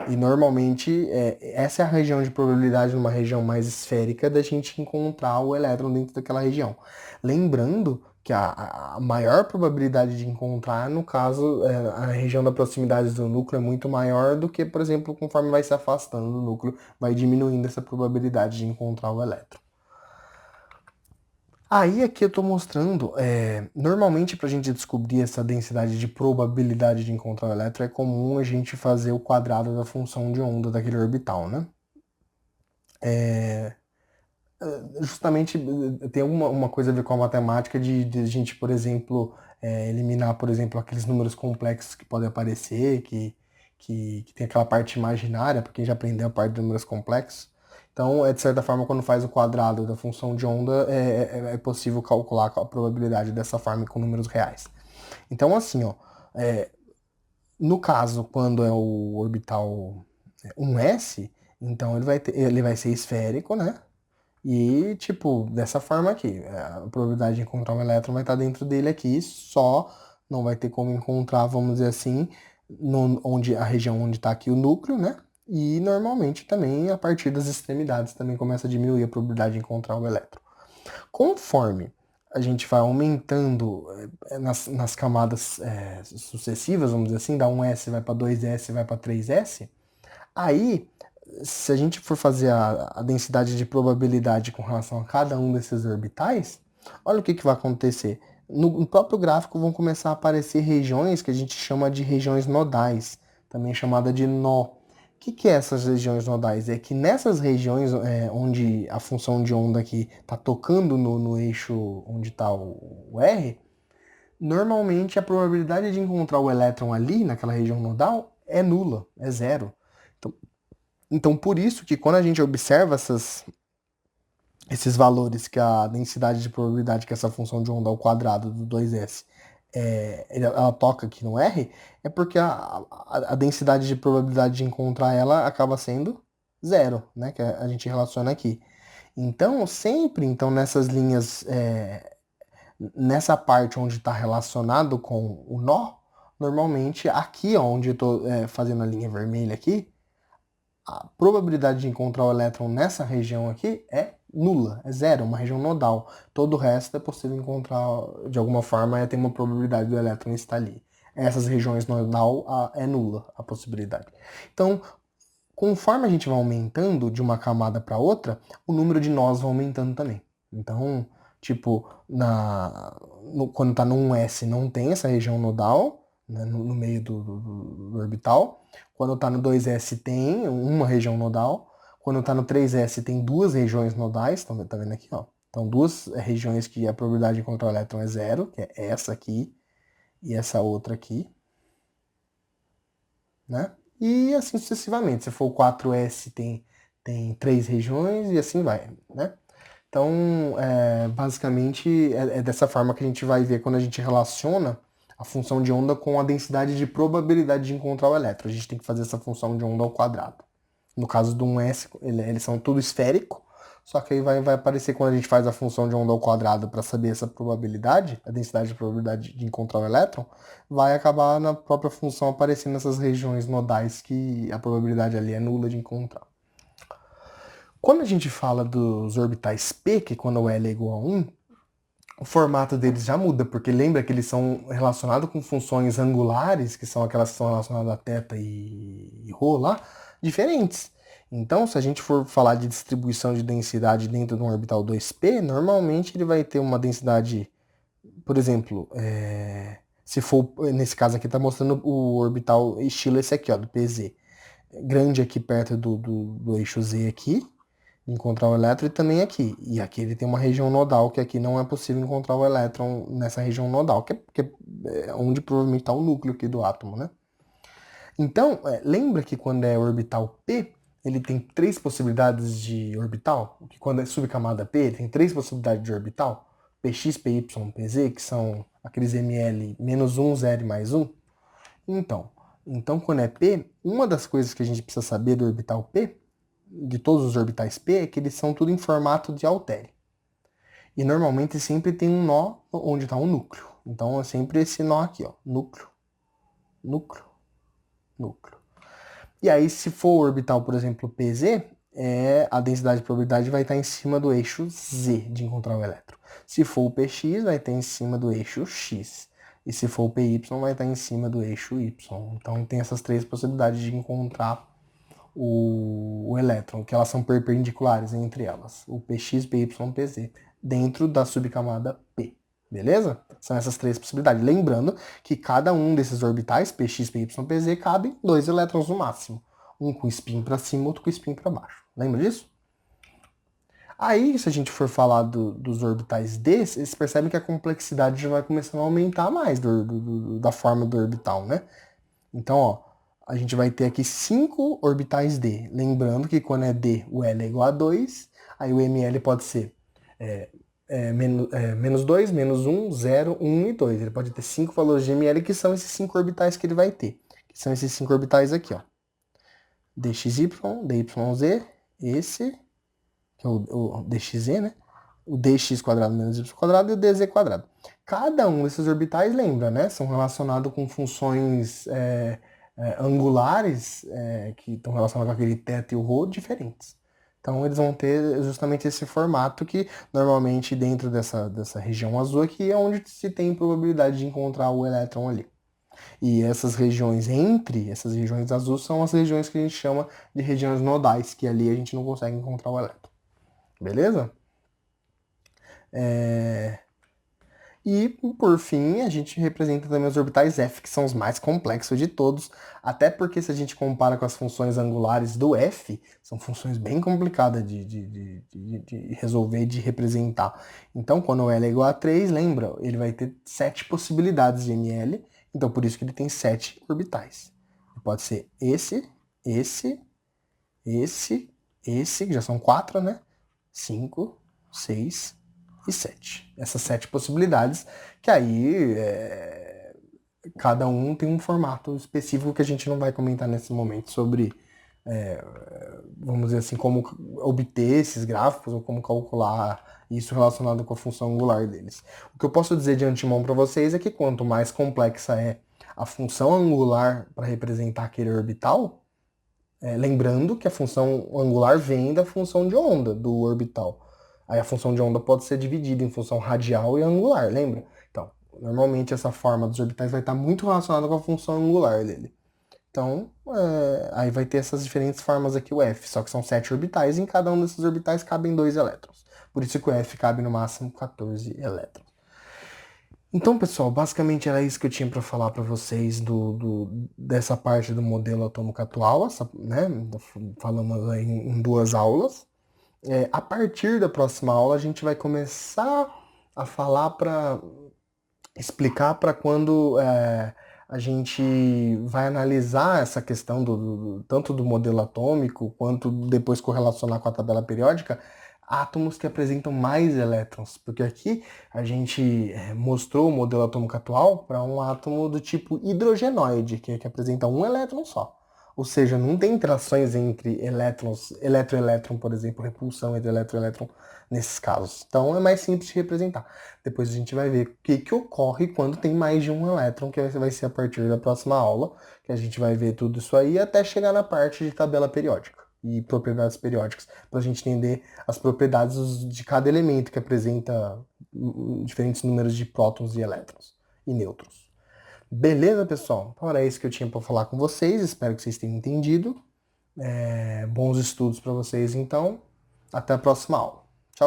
E normalmente, essa é a região de probabilidade, numa região mais esférica, da gente encontrar o elétron dentro daquela região. Lembrando que a maior probabilidade de encontrar, no caso, a região da proximidade do núcleo é muito maior do que, por exemplo, conforme vai se afastando do núcleo, vai diminuindo essa probabilidade de encontrar o elétron. Aí aqui eu estou mostrando, normalmente para a gente descobrir essa densidade de probabilidade de encontrar o elétron, é comum a gente fazer o quadrado da função de onda daquele orbital, né? Justamente tem uma coisa a ver com a matemática de a gente, por exemplo, eliminar, por exemplo, aqueles números complexos que podem aparecer, que tem aquela parte imaginária, porque a gente já aprendeu a parte de números complexos. Então, de certa forma, quando faz o quadrado da função de onda, é possível calcular a probabilidade dessa forma com números reais. Então, assim, ó, no caso, quando é o orbital 1s, então ele vai ser esférico, né? E, tipo, dessa forma aqui, a probabilidade de encontrar um elétron vai estar dentro dele aqui, só não vai ter como encontrar, vamos dizer assim, a região onde está aqui o núcleo, né? E normalmente também a partir das extremidades também começa a diminuir a probabilidade de encontrar o elétron. Conforme a gente vai aumentando nas camadas sucessivas, vamos dizer assim, da 1s vai para 2s, vai para 3s, aí se a gente for fazer a densidade de probabilidade com relação a cada um desses orbitais, olha o que vai acontecer. No próprio gráfico vão começar a aparecer regiões que a gente chama de regiões nodais, também chamada de nó. O que é essas regiões nodais? É que nessas regiões onde a função de onda aqui está tocando no eixo onde está o R, normalmente a probabilidade de encontrar o elétron ali, naquela região nodal, é nula, é zero. Então, por isso que quando a gente observa esses valores, que a densidade de probabilidade, que é essa função de onda ao quadrado do 2s, ela toca aqui no R, é porque a densidade de probabilidade de encontrar ela acaba sendo zero, né? Que a gente relaciona aqui. Então, sempre nessas linhas, nessa parte onde está relacionado com o nó, normalmente aqui, ó, onde eu estou fazendo a linha vermelha aqui, a probabilidade de encontrar o elétron nessa região aqui é nula, é zero, uma região nodal. Todo o resto é possível encontrar de alguma forma, tem uma probabilidade do elétron estar ali. Essas regiões nodal é nula a possibilidade. Então, conforme a gente vai aumentando de uma camada para outra, o número de nós vai aumentando também. Então, tipo, quando está no 1s não tem essa região nodal, né, no meio do orbital. Quando está no 2s tem uma região nodal. Quando está no 3s tem duas regiões nodais, tá vendo aqui, ó? Então, duas regiões que a probabilidade de encontrar o elétron é zero, que é essa aqui e essa outra aqui, né? E assim sucessivamente. Se for o 4s, tem três regiões e assim vai, né? Então, basicamente, é dessa forma que a gente vai ver quando a gente relaciona a função de onda com a densidade de probabilidade de encontrar o elétron. A gente tem que fazer essa função de onda ao quadrado. No caso do 1s, eles são tudo esférico, só que aí vai aparecer quando a gente faz a função de onda ao quadrado para saber essa probabilidade, a densidade de probabilidade de encontrar o elétron, vai acabar na própria função aparecendo essas regiões nodais que a probabilidade ali é nula de encontrar. Quando a gente fala dos orbitais p, que quando o L é igual a 1, o formato deles já muda, porque lembra que eles são relacionados com funções angulares, que são aquelas que são relacionadas a θ e ρ lá, diferentes. Então, se a gente for falar de distribuição de densidade dentro de um orbital 2p, normalmente ele vai ter uma densidade, por exemplo, se for, nesse caso aqui está mostrando o orbital estilo esse aqui, ó, do PZ. Grande aqui perto do eixo Z aqui, encontrar o elétron, e também aqui. E aqui ele tem uma região nodal, que aqui não é possível encontrar o elétron nessa região nodal, que é onde provavelmente está o núcleo aqui do átomo, né? Então, lembra que quando é orbital P, ele tem três possibilidades de orbital? Que quando é subcamada P, ele tem três possibilidades de orbital? Px, Py, Pz, que são aqueles ml menos 1, 0 e mais 1. Então, quando é P, uma das coisas que a gente precisa saber do orbital P, de todos os orbitais P, é que eles são tudo em formato de haltério. E normalmente sempre tem um nó onde está um núcleo. Então é sempre esse nó aqui, ó, núcleo, núcleo, núcleo. E aí, se for o orbital, por exemplo, PZ, a densidade de probabilidade vai estar em cima do eixo Z de encontrar o elétron. Se for o PX, vai estar em cima do eixo X. E se for o PY, vai estar em cima do eixo Y. Então tem essas três possibilidades de encontrar o elétron, que elas são perpendiculares entre elas. O PX, PY, PZ, dentro da subcamada P. Beleza? São essas três possibilidades. Lembrando que cada um desses orbitais, Px, Py, Pz, cabe 2 elétrons no máximo. Um com spin para cima, outro com spin para baixo. Lembra disso? Aí, se a gente for falar dos orbitais D, vocês percebem que a complexidade já vai começando a aumentar mais da forma do orbital, né? Então, ó, a gente vai ter aqui 5 orbitais D. Lembrando que quando é D, o L é igual a 2, aí o ML pode ser menos 2, menos 1, 0, 1 e 2. Ele pode ter 5 valores de ML, que são esses 5 orbitais que ele vai ter. Que são esses 5 orbitais aqui, ó. DXY, DYZ, esse, que é o DXZ, né? O dx quadrado menos y quadrado e o dz quadrado. Cada um desses orbitais, lembra, né? São relacionados com funções angulares, que estão relacionadas com aquele θ e o ρ, diferentes. Então eles vão ter justamente esse formato que normalmente dentro dessa região azul aqui é onde se tem probabilidade de encontrar o elétron ali. E essas regiões entre essas regiões azuis são as regiões que a gente chama de regiões nodais, que ali a gente não consegue encontrar o elétron. Beleza? E, por fim, a gente representa também os orbitais F, que são os mais complexos de todos, até porque se a gente compara com as funções angulares do F, são funções bem complicadas de resolver e de representar. Então, quando o L é igual a 3, lembra, ele vai ter 7 possibilidades de ML, então por isso que ele tem 7 orbitais. Pode ser esse, que já são 4, né? 5, 6 e 7. Essas 7 possibilidades, que aí cada um tem um formato específico que a gente não vai comentar nesse momento sobre, vamos dizer assim, como obter esses gráficos ou como calcular isso relacionado com a função angular deles. O que eu posso dizer de antemão para vocês é que quanto mais complexa é a função angular para representar aquele orbital, lembrando que a função angular vem da função de onda do orbital. Aí a função de onda pode ser dividida em função radial e angular, lembra? Então, normalmente essa forma dos orbitais vai estar muito relacionada com a função angular dele. Então, aí vai ter essas diferentes formas aqui, o F, só que são 7 orbitais e em cada um desses orbitais cabem 2 elétrons. Por isso que o F cabe no máximo 14 elétrons. Então, pessoal, basicamente era isso que eu tinha para falar para vocês dessa parte do modelo atômico atual, né? Falamos aí em duas aulas. A partir da próxima aula, a gente vai começar a falar para explicar para quando a gente vai analisar essa questão tanto do modelo atômico quanto depois correlacionar com a tabela periódica, átomos que apresentam mais elétrons, porque aqui a gente mostrou o modelo atômico atual para um átomo do tipo hidrogenoide, que apresenta um elétron só. Ou seja, não tem interações entre elétrons, elétron-elétron, por exemplo, repulsão entre elétron-elétron nesses casos. Então é mais simples de representar. Depois a gente vai ver o que ocorre quando tem mais de um elétron, que vai ser a partir da próxima aula, que a gente vai ver tudo isso aí até chegar na parte de tabela periódica e propriedades periódicas, para a gente entender as propriedades de cada elemento que apresenta diferentes números de prótons e elétrons e nêutrons. Beleza, pessoal? Então era isso que eu tinha para falar com vocês. Espero que vocês tenham entendido. Bons estudos para vocês, então. Até a próxima aula.